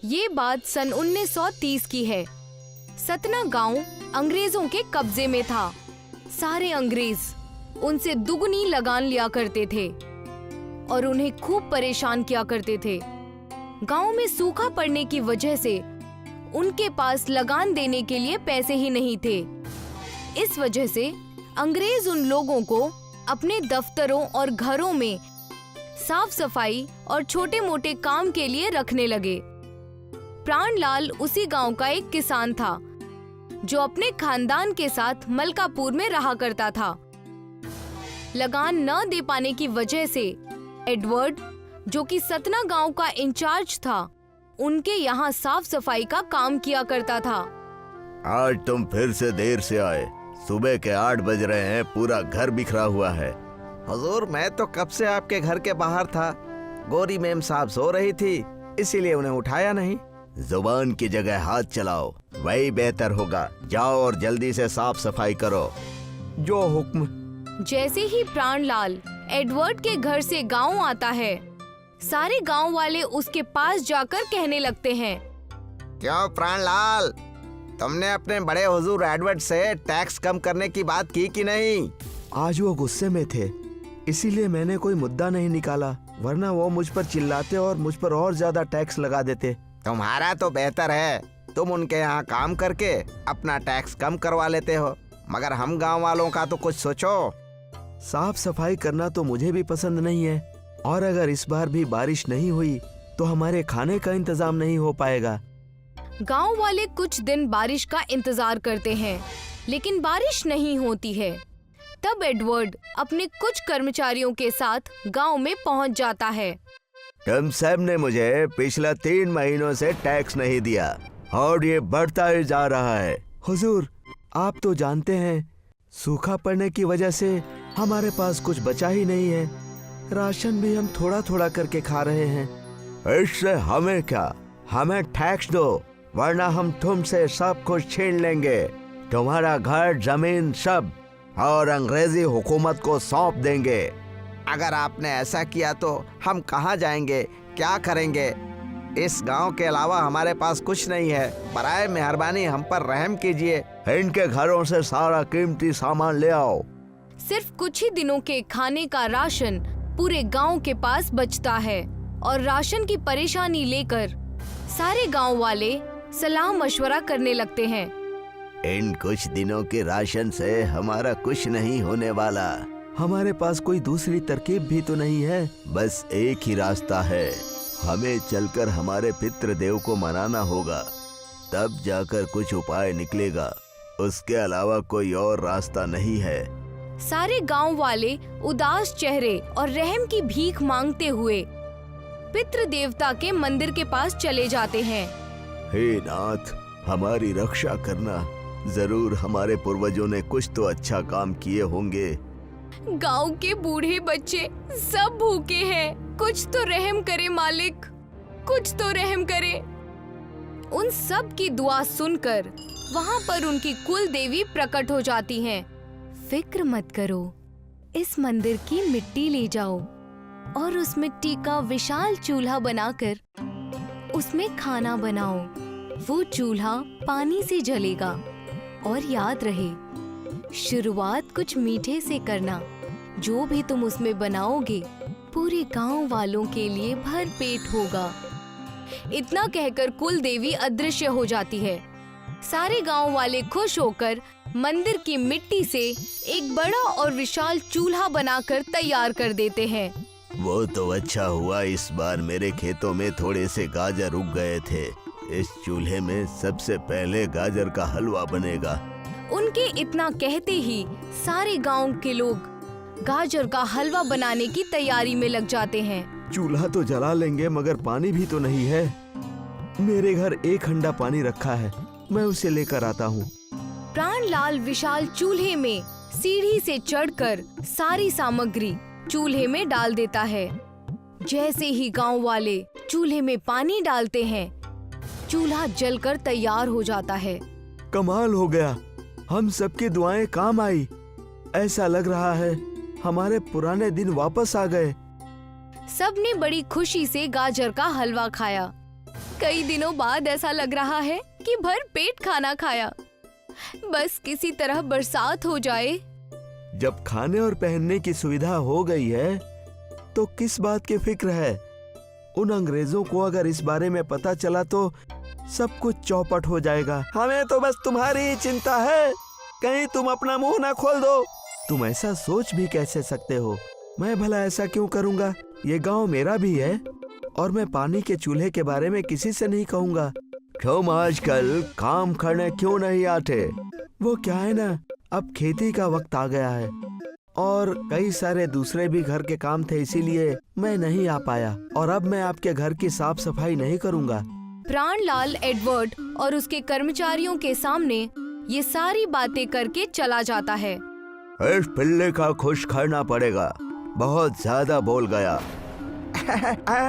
ये बात सन 1930 की है। सतना गांव अंग्रेजों के कब्जे में था। सारे अंग्रेज उनसे दुगनी लगान लिया करते थे और उन्हें खूब परेशान किया करते थे। गांव में सूखा पड़ने की वजह से उनके पास लगान देने के लिए पैसे ही नहीं थे। इस वजह से अंग्रेज उन लोगों को अपने दफ्तरों और घरों में साफ सफाई और छोटे मोटे काम के लिए रखने लगे। प्राणलाल उसी गांव का एक किसान था जो अपने खानदान के साथ मलकापुर में रहा करता था। लगान न दे पाने की वजह से एडवर्ड, जो कि सतना गांव का इंचार्ज था, उनके यहाँ साफ सफाई का काम किया करता था। आज तुम फिर से देर से आए। सुबह के 8 बज रहे हैं, पूरा घर बिखरा हुआ है। हुजूर, मैं तो कब से आपके घर के बाहर था। गोरी मेम साहब सो रही थी, इसीलिए उन्हें उठाया नहीं। जुबान की जगह हाथ चलाओ, वही बेहतर होगा। जाओ और जल्दी से साफ सफाई करो। जो हुक्म। जैसे ही प्राणलाल एडवर्ड के घर से गांव आता है, सारे गांव वाले उसके पास जाकर कहने लगते हैं, क्यों प्राणलाल, तुमने अपने बड़े हुजूर एडवर्ड से टैक्स कम करने की बात की कि नहीं? आज वो गुस्से में थे, इसीलिए मैंने कोई मुद्दा नहीं निकाला, वरना वो मुझ पर चिल्लाते और मुझ पर और ज्यादा टैक्स लगा देते। तुम्हारा तो बेहतर है, तुम उनके यहाँ काम करके अपना टैक्स कम करवा लेते हो, मगर हम गांव वालों का तो कुछ सोचो। साफ सफाई करना तो मुझे भी पसंद नहीं है, और अगर इस बार भी बारिश नहीं हुई तो हमारे खाने का इंतजाम नहीं हो पाएगा। गांव वाले कुछ दिन बारिश का इंतजार करते हैं, लेकिन बारिश नहीं होती है। तब एडवर्ड अपने कुछ कर्मचारियों के साथ गांव में पहुंच जाता है। तुम सब ने मुझे पिछला 3 महीनों से टैक्स नहीं दिया और ये बढ़ता ही जा रहा है। हुजूर, आप तो जानते हैं, सूखा पड़ने की वजह से हमारे पास कुछ बचा ही नहीं है। राशन भी हम थोड़ा थोड़ा करके खा रहे हैं। इससे हमें क्या, हमें टैक्स दो, वरना हम तुमसे सब कुछ छीन लेंगे, तुम्हारा घर, जमीन सब, और अंग्रेजी हुकूमत को सौंप देंगे। अगर आपने ऐसा किया तो हम कहाँ जाएंगे, क्या करेंगे? इस गांव के अलावा हमारे पास कुछ नहीं है। बराए मेहरबानी हम पर रहम कीजिए। इनके घरों से सारा कीमती सामान ले आओ। सिर्फ कुछ ही दिनों के खाने का राशन पूरे गांव के पास बचता है और राशन की परेशानी लेकर सारे गांव वाले सलाह मशवरा करने लगते हैं। इन कुछ दिनों के राशन से हमारा कुछ नहीं होने वाला। हमारे पास कोई दूसरी तरकीब भी तो नहीं है। बस एक ही रास्ता है, हमें चलकर हमारे पितृदेव को मनाना होगा, तब जाकर कुछ उपाय निकलेगा। उसके अलावा कोई और रास्ता नहीं है। सारे गांव वाले उदास चेहरे और रहम की भीख मांगते हुए पितृ देवता के मंदिर के पास चले जाते हैं। हे नाथ, हमारी रक्षा करना। जरूर हमारे पूर्वजों ने कुछ तो अच्छा काम किए होंगे। गांव के बूढ़े बच्चे सब भूखे हैं, कुछ तो रहम करे मालिक, कुछ तो रहम करे। उन सब की दुआ सुनकर वहाँ पर उनकी कुल देवी प्रकट हो जाती हैं। फिक्र मत करो, इस मंदिर की मिट्टी ले जाओ और उस मिट्टी का विशाल चूल्हा बनाकर उसमें खाना बनाओ। वो चूल्हा पानी से जलेगा, और याद रहे, शुरुआत कुछ मीठे से करना। जो भी तुम उसमें बनाओगे पूरे गांव वालों के लिए भर पेट होगा। इतना कहकर कुल देवी अदृश्य हो जाती है। सारे गांव वाले खुश होकर मंदिर की मिट्टी से एक बड़ा और विशाल चूल्हा बनाकर तैयार कर देते हैं। वो तो अच्छा हुआ, इस बार मेरे खेतों में थोड़े से गाजर उग गए थे। इस चूल्हे में सबसे पहले गाजर का हलवा बनेगा। उनके इतना कहते ही सारे गांव के लोग गाजर का हलवा बनाने की तैयारी में लग जाते हैं। चूल्हा तो जला लेंगे, मगर पानी भी तो नहीं है। मेरे घर 1 हंडा पानी रखा है, मैं उसे लेकर आता हूँ। प्राणलाल विशाल चूल्हे में सीढ़ी से चढ़कर सारी सामग्री चूल्हे में डाल देता है। जैसे ही गांव वाले चूल्हे में पानी डालते हैं, चूल्हा जलकर तैयार हो जाता है। कमाल हो गया, हम सबकी दुआएं काम आई। ऐसा लग रहा है हमारे पुराने दिन वापस आ गए। सबने बड़ी खुशी से गाजर का हलवा खाया। कई दिनों बाद ऐसा लग रहा है कि भर पेट खाना खाया। बस किसी तरह बरसात हो जाए। जब खाने और पहनने की सुविधा हो गई है तो किस बात की फिक्र है? उन अंग्रेजों को अगर इस बारे में पता चला तो सब कुछ चौपट हो जाएगा। हमें तो बस तुम्हारी ही चिंता है, कहीं तुम अपना मुंह ना खोल दो। तुम ऐसा सोच भी कैसे सकते हो? मैं भला ऐसा क्यों करूंगा? ये गांव मेरा भी है और मैं पानी के चूल्हे के बारे में किसी से नहीं कहूंगा। तुम आजकल काम करने क्यों नहीं आते? वो क्या है ना, अब खेती का वक्त आ गया है और कई सारे दूसरे भी घर के काम थे, इसीलिए मैं नहीं आ पाया। और अब मैं आपके घर की साफ सफाई नहीं करूंगा। प्राणलाल एडवर्ड और उसके कर्मचारियों के सामने ये सारी बातें करके चला जाता है। इस पिल्ले का खुश करना पड़ेगा, बहुत ज्यादा बोल गया।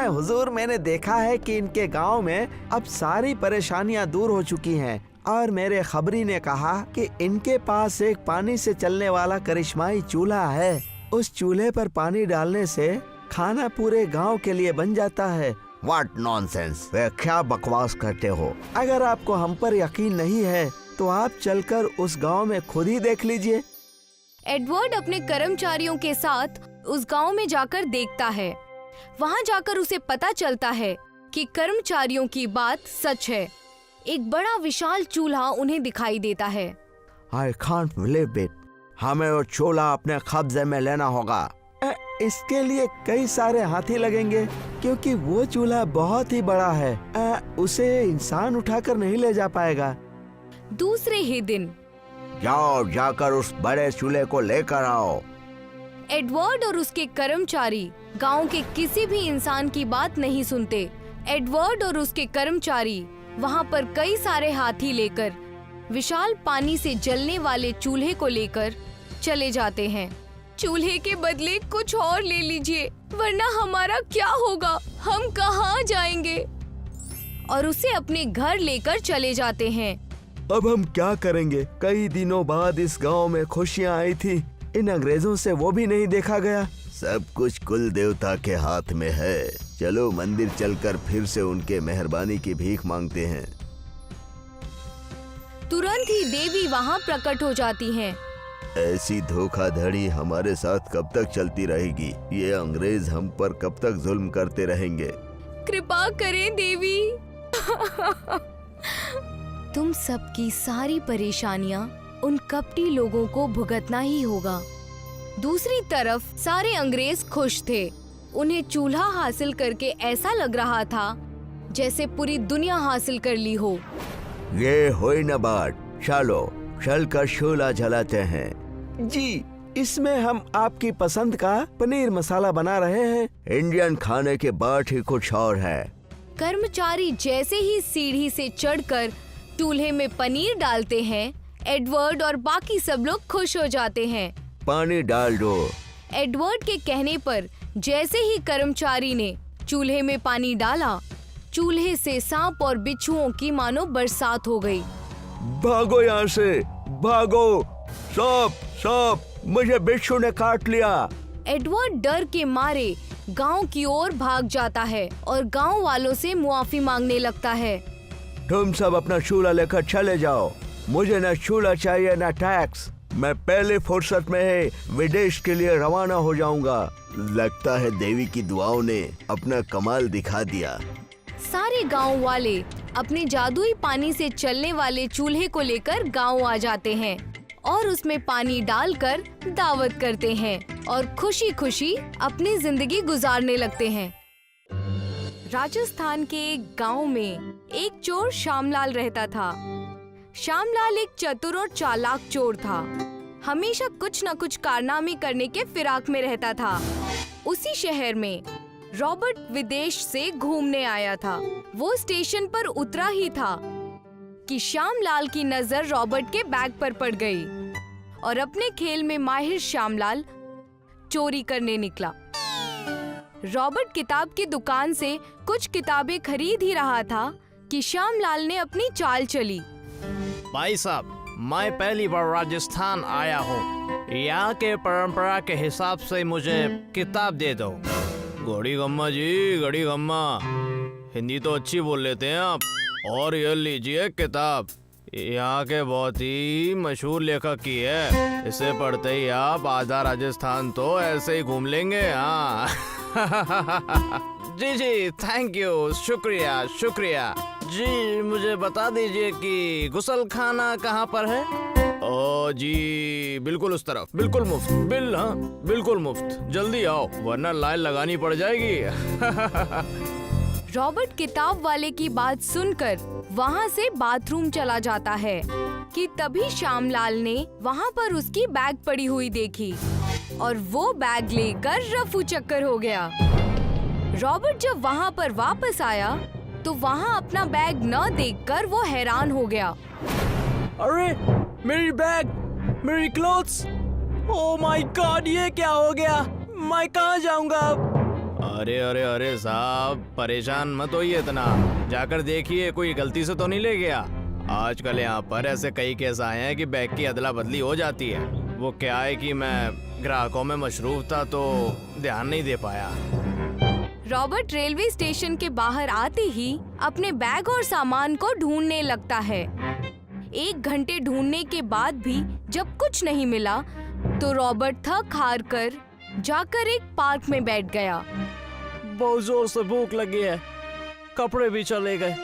हुजूर, मैंने देखा है कि इनके गांव में अब सारी परेशानियां दूर हो चुकी हैं और मेरे खबरी ने कहा कि इनके पास एक पानी से चलने वाला करिश्माई चूल्हा है। उस चूल्हे पर पानी डालने से खाना पूरे गांव के लिए बन जाता है। व्हाट नॉनसेंस, वे क्या बकवास करते हो? अगर आपको हम पर यकीन नहीं है तो आप चलकर उस गांव में खुद ही देख लीजिए। एडवर्ड अपने कर्मचारियों के साथ उस गांव में जाकर देखता है। वहां जाकर उसे पता चलता है कि कर्मचारियों की बात सच है। एक बड़ा विशाल चूल्हा उन्हें दिखाई देता है। I can't believe it. हमें वो चूल्हा अपने कब्जे में लेना होगा। इसके लिए कई सारे हाथी लगेंगे क्योंकि वो चूल्हा बहुत ही बड़ा है। उसे इंसान उठाकर नहीं ले जा पाएगा। दूसरे ही दिन जाओ, जाकर उस बड़े चूल्हे को लेकर आओ। एडवर्ड और उसके कर्मचारी गांव के किसी भी इंसान की बात नहीं सुनते। एडवर्ड और उसके कर्मचारी वहां पर कई सारे हाथी लेकर विशाल पानी से जलने वाले चूल्हे को लेकर चले जाते हैं। चूल्हे के बदले कुछ और ले लीजिए, वरना हमारा क्या होगा? हम कहाँ जाएंगे? और उसे अपने घर लेकर चले जाते हैं। अब हम क्या करेंगे? कई दिनों बाद इस गांव में खुशियां आई थी, इन अंग्रेजों से वो भी नहीं देखा गया। सब कुछ कुल देवता के हाथ में है। चलो मंदिर चलकर फिर से उनके मेहरबानी की भीख मांगते हैं। तुरंत ही देवी वहाँ प्रकट हो जाती हैं। ऐसी धोखाधड़ी हमारे साथ कब तक चलती रहेगी? ये अंग्रेज हम पर कब तक जुल्म करते रहेंगे? कृपा करें देवी। तुम सबकी सारी परेशानियां उन कपटी लोगों को भुगतना ही होगा। दूसरी तरफ सारे अंग्रेज खुश थे। उन्हें चूल्हा हासिल करके ऐसा लग रहा था जैसे पूरी दुनिया हासिल कर ली हो। ये होई न बात, चलो चलकर चूल्हा जलाते हैं। जी, इसमें हम आपकी पसंद का पनीर मसाला बना रहे हैं। इंडियन खाने के बाद ही कुछ और है। कर्मचारी जैसे ही सीढ़ी से चढ़कर चूल्हे में पनीर डालते हैं, एडवर्ड और बाकी सब लोग खुश हो जाते हैं। पानी डाल दो। एडवर्ड के कहने पर जैसे ही कर्मचारी ने चूल्हे में पानी डाला, चूल्हे से सांप और बिच्छुओं की मानो बरसात हो गई। भागो यहाँ से, भागो! सांप, सांप! मुझे बिच्छू ने काट लिया। एडवर्ड डर के मारे गांव की ओर भाग जाता है और गांव वालों से मुआफी मांगने लगता है। तुम सब अपना चूल्हा लेकर चले जाओ। मुझे न चूल्हा चाहिए न टैक्स। मैं पहले फुर्सत में ही विदेश के लिए रवाना हो जाऊंगा। लगता है देवी की दुआओं ने अपना कमाल दिखा दिया। सारे गांव वाले अपने जादुई पानी से चलने वाले चूल्हे को लेकर गांव आ जाते हैं और उसमें पानी डालकर दावत करते हैं और खुशी खुशी अपनी जिंदगी गुजारने लगते हैं। राजस्थान के एक गांव में एक चोर श्यामलाल रहता था। श्यामलाल एक चतुर और चालाक चोर था। हमेशा कुछ न कुछ कारनामे करने के फिराक में रहता था। उसी शहर में रॉबर्ट विदेश से घूमने आया था। वो स्टेशन पर उतरा ही था कि श्यामलाल की नजर रॉबर्ट के बैग पर पड़ गई और अपने खेल में माहिर श्यामलाल चोरी करने निकला। रॉबर्ट किताब की दुकान से कुछ किताबें खरीद ही रहा था कि श्यामलाल ने अपनी चाल चली। भाई साहब, मैं पहली बार राजस्थान आया हूँ। यहाँ के परंपरा के हिसाब से मुझे किताब दे दो। घड़ी गम्मा जी, घड़ी गम्मा। हिंदी तो अच्छी बोल लेते हैं आप। और ये लीजिए किताब, यहाँ के बहुत ही मशहूर लेखक की है। इसे पढ़ते ही आप आधा राजस्थान तो ऐसे ही घूम लेंगे। हाँ जी जी, थैंक यू, शुक्रिया शुक्रिया। जी मुझे बता दीजिए कि गुसल खाना कहाँ पर है? ओ जी बिल्कुल उस तरफ, बिल्कुल मुफ्त। हाँ बिल्कुल मुफ्त, जल्दी आओ वरना लाइन लगानी पड़ जाएगी। रॉबर्ट किताब वाले की बात सुनकर वहाँ से बाथरूम चला जाता है कि तभी श्यामलाल ने वहाँ पर उसकी बैग पड़ी हुई देखी और वो बैग लेकर रफू चक्कर हो गया। रॉबर्ट जब वहाँ पर वापस आया तो वहाँ अपना बैग न देखकर वो हैरान हो गया। अरे मेरी बैग, मेरी क्लोथ्स, ओह माय गॉड, ये क्या हो गया? मैं कहाँ जाऊंगा अब? अरे अरे अरे साहब, परेशान मत होइए इतना, जाकर देखिए कोई गलती से तो नहीं ले गया। आजकल यहाँ पर ऐसे कई केस आए हैं कि बैग की अदला बदली हो जाती है। वो क्या है कि मैं ग्राहकों में मशरूफ था तो ध्यान नहीं दे पाया। रॉबर्ट रेलवे स्टेशन के बाहर आते ही अपने बैग और सामान को ढूंढने लगता है। 1 घंटे ढूंढने के बाद भी जब कुछ नहीं मिला तो रॉबर्ट थक हार कर जाकर एक पार्क में बैठ गया। बहुत जोर से भूख लगी है, कपड़े भी चले गए,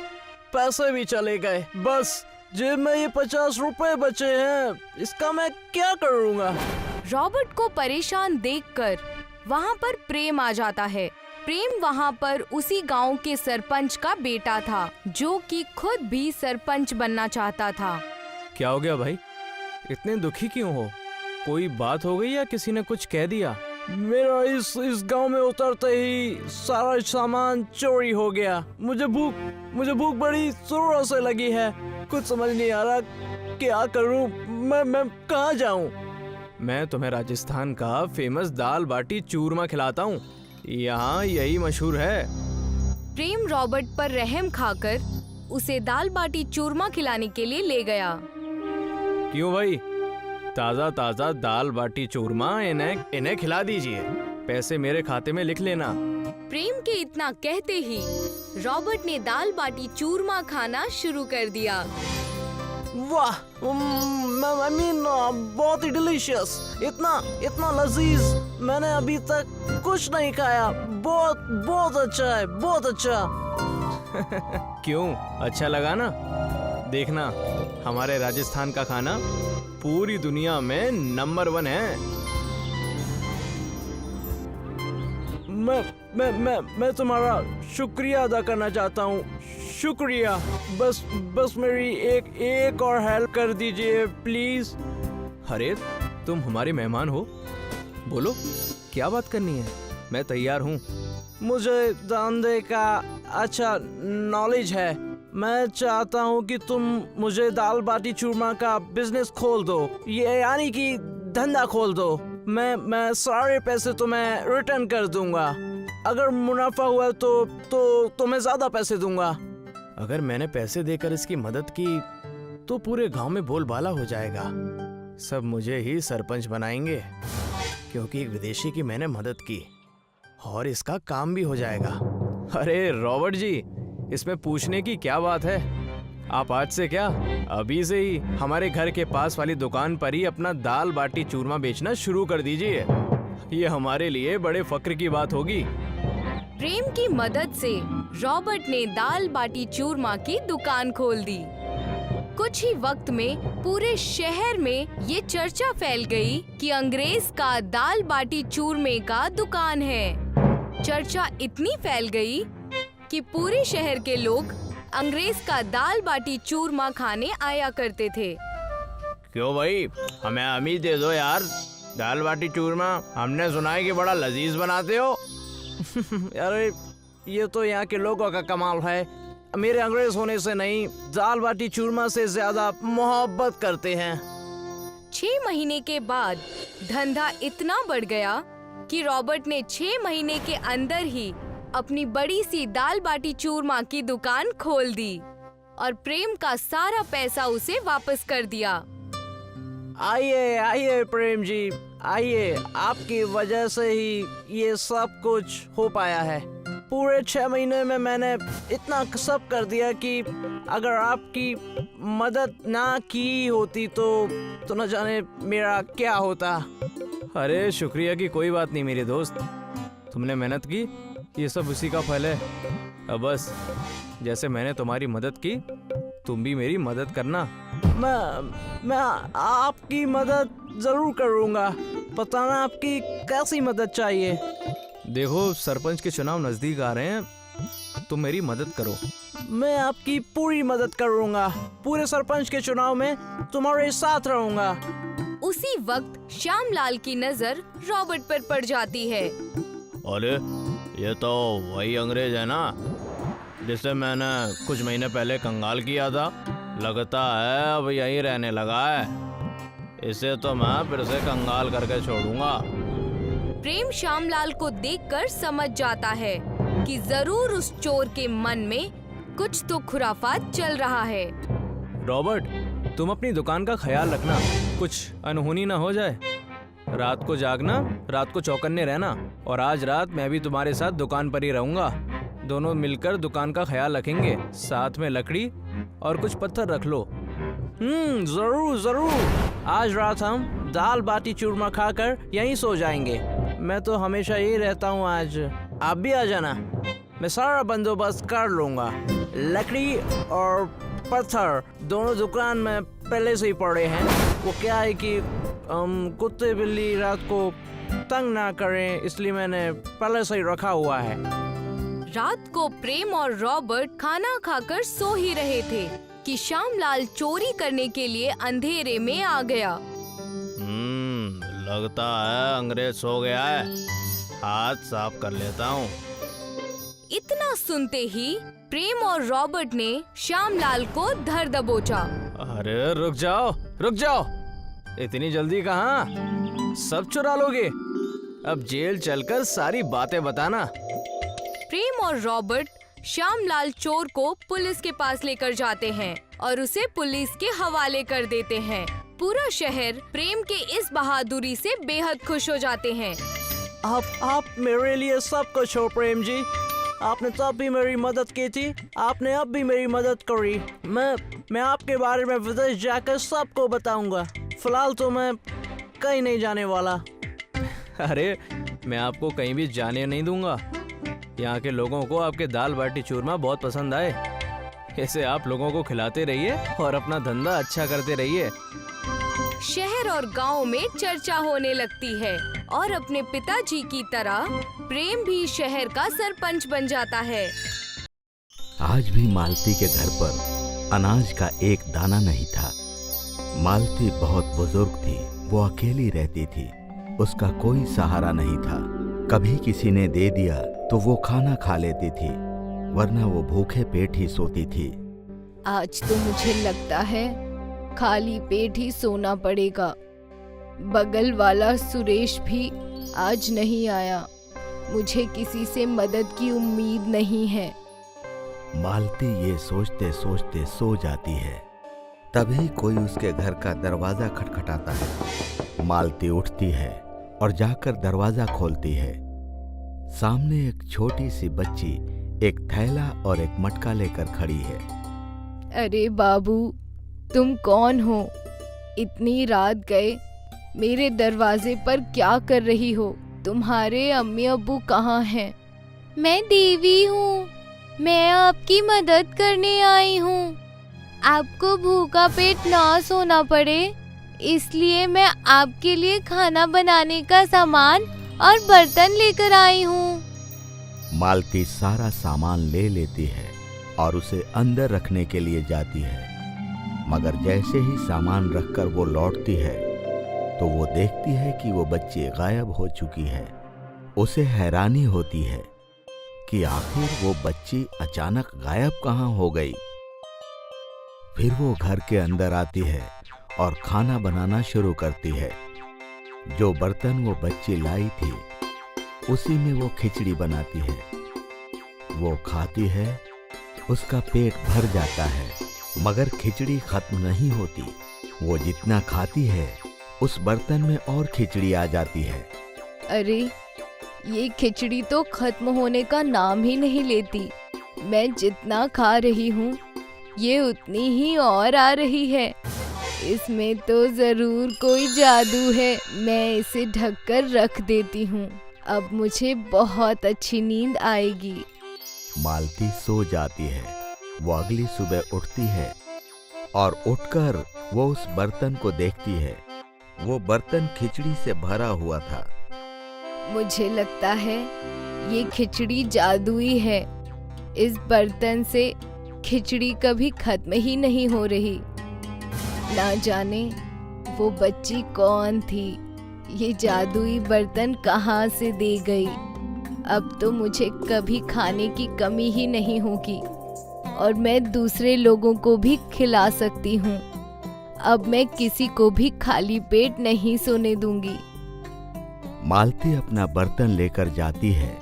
पैसे भी चले गए, बस जेब में ये 50 रुपए बचे हैं, इसका मैं क्या करूँगा? रॉबर्ट को परेशान देखकर वहाँ पर प्रेम आ जाता है। प्रेम वहाँ पर उसी गांव के सरपंच का बेटा था जो कि खुद भी सरपंच बनना चाहता था। क्या हो गया भाई, इतने दुखी क्यों हो? कोई बात हो गई या किसी ने कुछ कह दिया? मेरा इस गांव में उतरते ही सारा सामान चोरी हो गया। मुझे भूख बड़ी जोरों से लगी है, कुछ समझ नहीं आ रहा क्या करूं, मैं कहाँ जाऊं? मैं तुम्हें राजस्थान का फेमस दाल बाटी चूरमा खिलाता हूँ, यहाँ यही मशहूर है। प्रेम रॉबर्ट पर रहम खाकर उसे दाल बाटी चूरमा खिलाने के लिए ले गया। क्यों भाई, ताजा ताजा दाल बाटी चूरमा इन्हें खिला दीजिए, पैसे मेरे खाते में लिख लेना। प्रेम के इतना कहते ही रॉबर्ट ने दाल बाटी चूरमा खाना शुरू कर दिया। वाह, I mean, बहुत ही डिलीशियस, इतना लजीज मैंने अभी तक कुछ नहीं खाया। बहुत अच्छा है, बहुत अच्छा। क्यों, अच्छा लगा ना? देखना, हमारे राजस्थान का खाना पूरी दुनिया में नंबर 1 है। मैं तुम्हारा शुक्रिया अदा करना चाहता हूँ, शुक्रिया। बस मेरी एक और हेल्प कर दीजिए प्लीज। अरे तुम हमारे मेहमान हो, बोलो क्या बात करनी है, मैं तैयार हूँ। मुझे धंधे का अच्छा नॉलेज है, मैं चाहता हूँ कि तुम मुझे दाल बाटी चूरमा का बिजनेस खोल दो, ये यानी कि धंधा खोल दो। मैं सारे पैसे तुम्हें रिटर्न कर दूंगा, अगर मुनाफा हुआ तो तुम्हें ज्यादा पैसे दूंगा। अगर मैंने पैसे देकर इसकी मदद की तो पूरे गांव में बोलबाला हो जाएगा, सब मुझे ही सरपंच बनाएंगे क्योंकि एक विदेशी की मैंने मदद की और इसका काम भी हो जाएगा। अरे रॉबर्ट जी, इसमें पूछने की क्या बात है, आप आज से क्या अभी से ही हमारे घर के पास वाली दुकान पर ही अपना दाल बाटी चूरमा बेचना शुरू कर दीजिए, ये हमारे लिए बड़े फक्र की बात होगी। प्रेम की मदद से रॉबर्ट ने दाल बाटी चूरमा की दुकान खोल दी। कुछ ही वक्त में पूरे शहर में ये चर्चा फैल गई कि अंग्रेज का दाल बाटी चूरमे का दुकान है। चर्चा इतनी फैल गई कि पूरे शहर के लोग अंग्रेज का दाल बाटी चूरमा खाने आया करते थे। क्यों भाई, हमें हमी दे दो यार दाल बाटी चूरमा, हमने सुना है कि बड़ा लजीज बनाते हो। अरे ये तो यहाँ के लोगों का कमाल है, मेरे अंग्रेज होने से नहीं, दाल बाटी चूरमा से ज्यादा मोहब्बत करते हैं। 6 महीने के बाद धंधा इतना बढ़ गया कि रॉबर्ट ने 6 महीने के अंदर ही अपनी बड़ी सी दाल बाटी चूरमा की दुकान खोल दी और प्रेम का सारा पैसा उसे वापस कर दिया। आइए प्रेम जी, आइए, आपकी वजह से ही ये सब कुछ हो पाया है। पूरे 6 महीने में मैंने इतना सब कर दिया कि अगर आपकी मदद ना की होती तो न जाने मेरा क्या होता। अरे शुक्रिया की कोई बात नहीं मेरे दोस्त, तुमने मेहनत की, ये सब उसी का फल है। अब बस जैसे मैंने तुम्हारी मदद की तुम भी मेरी मदद करना। मैं आपकी मदद जरूर करूँगा, बताना आपकी कैसी मदद चाहिए। देखो सरपंच के चुनाव नजदीक आ रहे हैं, तुम मेरी मदद करो। मैं आपकी पूरी मदद करूँगा, पूरे सरपंच के चुनाव में तुम्हारे साथ रहूँगा। उसी वक्त श्यामलाल की नजर रॉबर्ट पर पड़ जाती है। अरे ये तो वही अंग्रेज है ना जिसे मैंने कुछ महीने पहले कंगाल किया था। लगता है अब यहीं रहने लगा है, इसे तो मैं फिर से कंगाल करके छोड़ूंगा। प्रेम श्यामलाल को देखकर समझ जाता है कि जरूर उस चोर के मन में कुछ तो खुराफात चल रहा है। रॉबर्ट, तुम अपनी दुकान का ख्याल रखना, कुछ अनहोनी ना हो जाए। रात को जागना, रात को चौकन्ने रहना, और आज रात मैं भी तुम्हारे साथ दुकान पर ही रहूंगा। दोनों मिलकर दुकान का ख्याल रखेंगे, साथ में लकड़ी और कुछ पत्थर रख लो। जरूर जरूर। आज रात हम दाल बाटी चूरमा खाकर यहीं सो जाएंगे। मैं तो हमेशा यही रहता हूँ, आज आप भी आ जाना, मैं सारा बंदोबस्त कर लूँगा। लकड़ी और पत्थर दोनों दुकान में पहले से ही पड़े हैं। वो क्या है कि कुत्ते बिल्ली रात को तंग ना करें, इसलिए मैंने पहले से ही रखा हुआ है। रात को प्रेम और रॉबर्ट खाना खाकर सो ही रहे थे कि श्यामलाल चोरी करने के लिए अंधेरे में आ गया। लगता है अंग्रेज सो गया है, हाथ साफ कर लेता हूँ। इतना सुनते ही प्रेम और रॉबर्ट ने श्यामलाल को धर दबोचा। अरे रुक जाओ रुक जाओ, इतनी जल्दी कहाँ, सब चुरा लोगे? अब जेल चलकर सारी बातें बताना। प्रेम और रॉबर्ट श्यामलाल चोर को पुलिस के पास लेकर जाते हैं और उसे पुलिस के हवाले कर देते हैं। पूरा शहर प्रेम के इस बहादुरी से बेहद खुश हो जाते हैं। आप मेरे लिए सब कुछ हो प्रेम जी, आपने तब भी मेरी मदद की थी, आपने अब भी मेरी मदद करी। मैं आपके बारे में विदेश जाकर सबको बताऊंगा। फिलहाल तो मैं कहीं नहीं जाने वाला। अरे मैं आपको कहीं भी जाने नहीं दूंगा। यहाँ के लोगों को आपके दाल बाटी चूरमा बहुत पसंद आए, इसे आप लोगों को खिलाते रहिए और अपना धंधा अच्छा करते रहिए। शहर और गांव में चर्चा होने लगती है और अपने पिताजी की तरह प्रेम भी शहर का सरपंच बन जाता है। आज भी मालती के घर पर अनाज का एक दाना नहीं था। मालती बहुत बुजुर्ग थी, वो अकेली रहती थी, उसका कोई सहारा नहीं था। कभी किसी ने दे दिया तो वो खाना खा लेती थी, वरना वो भूखे पेट ही सोती थी। आज तो मुझे लगता है खाली पेट ही सोना पड़ेगा। बगल वाला सुरेश भी आज नहीं आया, मुझे किसी से मदद की उम्मीद नहीं है। मालती ये सोचते सोचते सो जाती है। तभी कोई उसके घर का दरवाजा खटखटाता है। मालती उठती है और जाकर दरवाजा खोलती है। सामने एक छोटी सी बच्ची एक थैला और एक मटका लेकर खड़ी है। अरे बाबू, तुम कौन हो? इतनी रात गए मेरे दरवाजे पर क्या कर रही हो? तुम्हारे अम्मी अब्बू कहाँ हैं? मैं देवी हूँ, मैं आपकी मदद करने आई हूँ। आपको भूखा पेट ना सोना पड़े, इसलिए मैं आपके लिए खाना बनाने का सामान और बर्तन लेकर आई हूँ। मालती सारा सामान ले लेती है और उसे अंदर रखने के लिए जाती है, मगर जैसे ही सामान रखकर वो लौटती है तो वो देखती है कि वो बच्ची गायब हो चुकी है। उसे हैरानी होती है कि आखिर वो बच्ची अचानक गायब कहाँ हो गई। फिर वो घर के अंदर आती है और खाना बनाना शुरू करती है। जो बर्तन वो बच्ची लाई थी उसी में वो खिचड़ी बनाती है। वो खाती है, उसका पेट भर जाता है, मगर खिचड़ी खत्म नहीं होती। वो जितना खाती है उस बर्तन में और खिचड़ी आ जाती है। अरे ये खिचड़ी तो खत्म होने का नाम ही नहीं लेती। मैं जितना खा रही हूँ ये उतनी ही और आ रही है। इसमें तो जरूर कोई जादू है। मैं इसे ढककर रख देती हूँ। अब मुझे बहुत अच्छी नींद आएगी। मालती सो जाती है। वो अगली सुबह उठती है और उठकर वो उस बर्तन को देखती है। वो बर्तन खिचड़ी से भरा हुआ था। मुझे लगता है ये खिचड़ी जादुई है। इस बर्तन से खिचड़ी कभी खत्म ही नहीं हो रही। ना जाने वो बच्ची कौन थी। ये जादुई बर्तन कहाँ से दे गई। अब तो मुझे कभी खाने की कमी ही नहीं होगी और मैं दूसरे लोगों को भी खिला सकती हूँ। अब मैं किसी को भी खाली पेट नहीं सोने दूंगी। मालती अपना बर्तन लेकर जाती है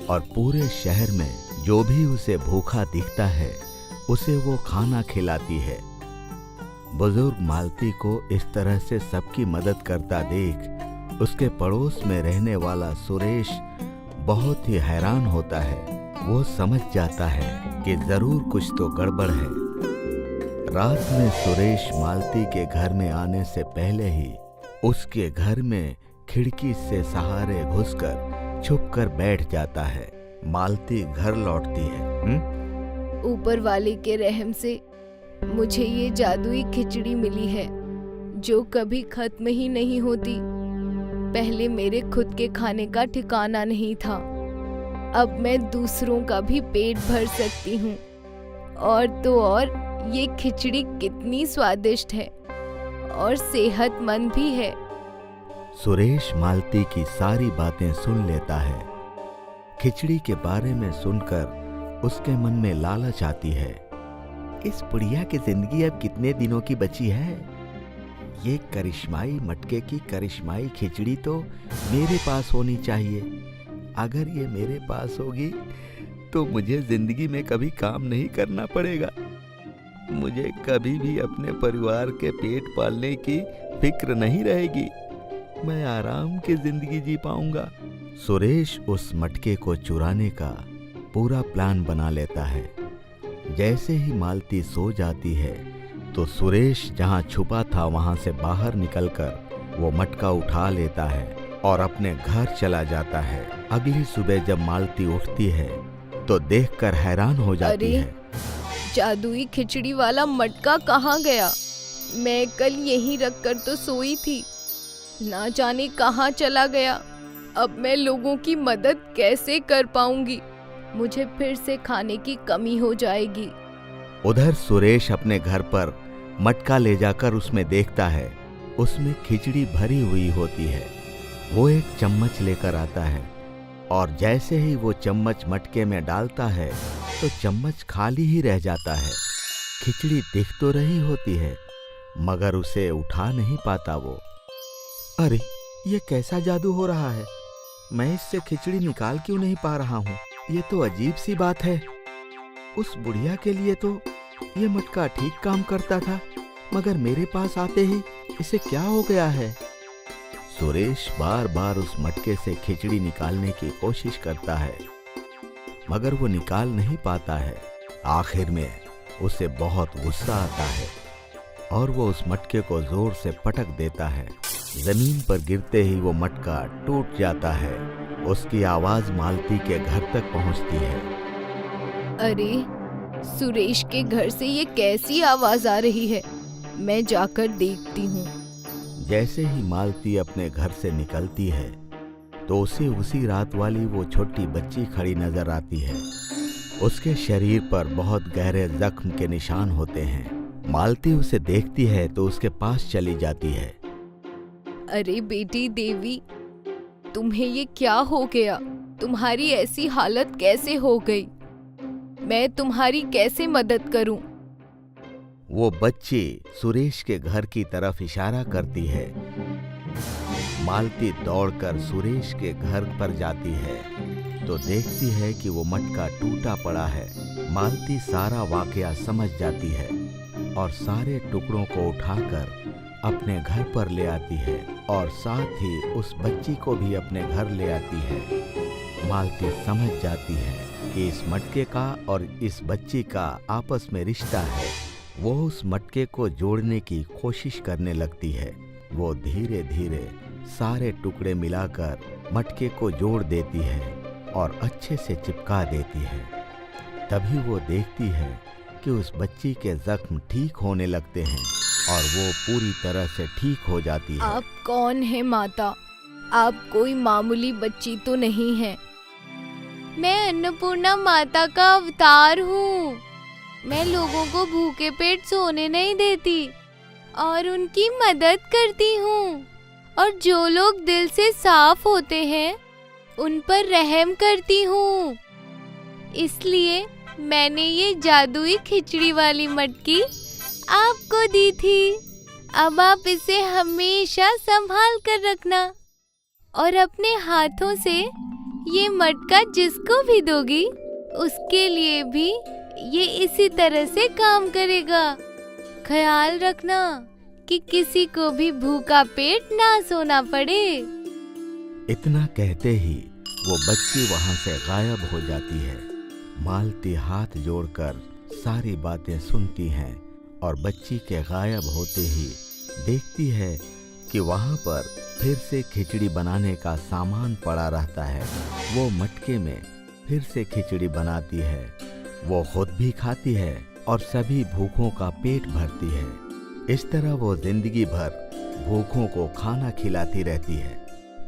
और पूरे शहर में जो भी उसे भूखा दिखता है उसे वो खाना खिलाती है। बुजुर्ग मालती को इस तरह से सबकी मदद करता देख उसके पड़ोस में रहने वाला सुरेश बहुत ही हैरान होता है। वो समझ जाता है कि जरूर कुछ तो गड़बड़ है। रात में सुरेश मालती के घर में आने से पहले ही उसके घर में खिड़की से सहारे घुसकर छुपकर बैठ जाता है। मालती घर लौटती है। ऊपर वाले के रहम से मुझे ये जादुई खिचड़ी मिली है जो कभी खत्म ही नहीं होती। पहले मेरे खुद के खाने का ठिकाना नहीं था। अब मैं दूसरों का भी पेट भर सकती हूँ। और तो और ये खिचड़ी कितनी स्वादिष्ट है और सेहतमंद भी है। सुरेश मालती की सारी बातें सुन लेता है। खिचड़ी के बारे में सुनकर उसके मन में लालच आती है। इस बुढ़िया की जिंदगी अब कितने दिनों की बची है। ये करिश्माई मटके की करिश्माई खिचड़ी तो मेरे पास होनी चाहिए। अगर ये मेरे पास होगी तो मुझे जिंदगी में कभी काम नहीं करना पड़ेगा। मुझे कभी भी अपने परिवार के पेट पालने की फिक्र नहीं रहेगी। मैं आराम की जिंदगी जी पाऊंगा। सुरेश उस मटके को चुराने का पूरा प्लान बना लेता है। जैसे ही मालती सो जाती है तो सुरेश जहां छुपा था वहां से बाहर निकलकर वो मटका उठा लेता है और अपने घर चला जाता है। अगली सुबह जब मालती उठती है तो देखकर हैरान हो जाती है। जादुई खिचड़ी वाला मटका कहाँ गया? मैं कल यहीं रखकर तो सोई थी। ना जाने कहाँ चला गया। अब मैं लोगों की मदद कैसे कर पाऊंगी? मुझे फिर से खाने की कमी हो जाएगी। उधर सुरेश अपने घर पर मटका ले जाकर उसमें देखता है। उसमें खिचड़ी भरी हुई होती है। वो एक चम्मच लेकर आता है और जैसे ही वो चम्मच मटके में डालता है तो चम्मच खाली ही रह जाता है। खिचड़ी दिख तो रही होती है मगर उसे उठा नहीं पाता वो। अरे ये कैसा जादू हो रहा है? मैं इससे खिचड़ी निकाल क्यों नहीं पा रहा हूँ? ये तो अजीब सी बात है। उस बुढ़िया के लिए तो ये मटका ठीक काम करता था मगर मेरे पास आते ही इसे क्या हो गया है? सुरेश बार बार उस मटके से खिचड़ी निकालने की कोशिश करता है मगर वो निकाल नहीं पाता है। आखिर में उसे बहुत गुस्सा आता है और वो उस मटके को जोर से पटक देता है। जमीन पर गिरते ही वो मटका टूट जाता है। उसकी आवाज मालती के घर तक पहुंचती है। अरे सुरेश के घर से ये कैसी आवाज आ रही है? मैं जाकर देखती हूँ। जैसे ही मालती अपने घर से निकलती है तो उसे उसी रात वाली वो छोटी बच्ची खड़ी नजर आती है। उसके शरीर पर बहुत गहरे जख्म के निशान होते हैं। मालती उसे देखती है तो उसके पास चली जाती है। अरे बेटी देवी, तुम्हें ये क्या हो गया? तुम्हारी ऐसी हालत कैसे हो गई? मैं तुम्हारी कैसे मदद करूं? वो बच्ची सुरेश के घर की तरफ इशारा करती है। मालती दौड़कर सुरेश के घर पर जाती है तो देखती है कि वो मटका टूटा पड़ा है। मालती सारा वाकया समझ जाती है और सारे टुकड़ों को उठाकर अपने घर पर ले आती है और साथ ही उस बच्ची को भी अपने घर ले आती है। मालती समझ जाती है कि इस मटके का और इस बच्ची का आपस में रिश्ता है। वो उस मटके को जोड़ने की कोशिश करने लगती है। वो धीरे धीरे सारे टुकड़े मिलाकर मटके को जोड़ देती है और अच्छे से चिपका देती है। तभी वो देखती है कि उस बच्ची के जख्म ठीक होने लगते हैं और वो पूरी तरह से ठीक हो जाती है। आप कौन है माता? आप कोई मामूली बच्ची तो नहीं है। मैं अन्नपूर्णा माता का अवतार हूँ। मैं लोगों को भूखे पेट सोने नहीं देती और उनकी मदद करती हूँ, और जो लोग दिल से साफ होते हैं उन पर रहम करती हूँ। इसलिए मैंने ये जादुई खिचड़ी वाली मटकी आपको दी थी। अब आप इसे हमेशा संभाल कर रखना और अपने हाथों से ये मटका जिसको भी दोगी उसके लिए भी ये इसी तरह से काम करेगा। ख्याल रखना कि किसी को भी भूखा पेट ना सोना पड़े। इतना कहते ही वो बच्ची वहां से गायब हो जाती है। मालती हाथ जोड़कर सारी बातें सुनती है और बच्ची के गायब होते ही देखती है कि वहां पर फिर से खिचड़ी बनाने का सामान पड़ा रहता है। वो मटके में फिर से खिचड़ी बनाती है। वो खुद भी खाती है और सभी भूखों का पेट भरती है। इस तरह वो जिंदगी भर भूखों को खाना खिलाती रहती है।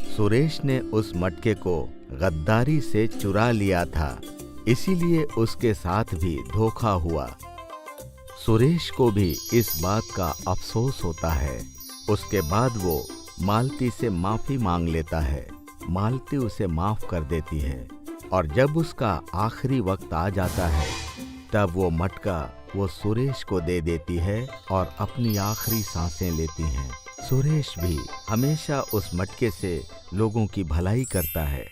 सुरेश ने उस मटके को गद्दारी से चुरा लिया था, इसीलिए उसके साथ भी धोखा हुआ। सुरेश को भी इस बात का अफसोस होता है। उसके बाद वो मालती से माफी मांग लेता है। मालती उसे माफ कर देती है और जब उसका आखिरी वक्त आ जाता है तब वो मटका वो सुरेश को दे देती है और अपनी आखिरी सांसें लेती हैं। सुरेश भी हमेशा उस मटके से लोगों की भलाई करता है।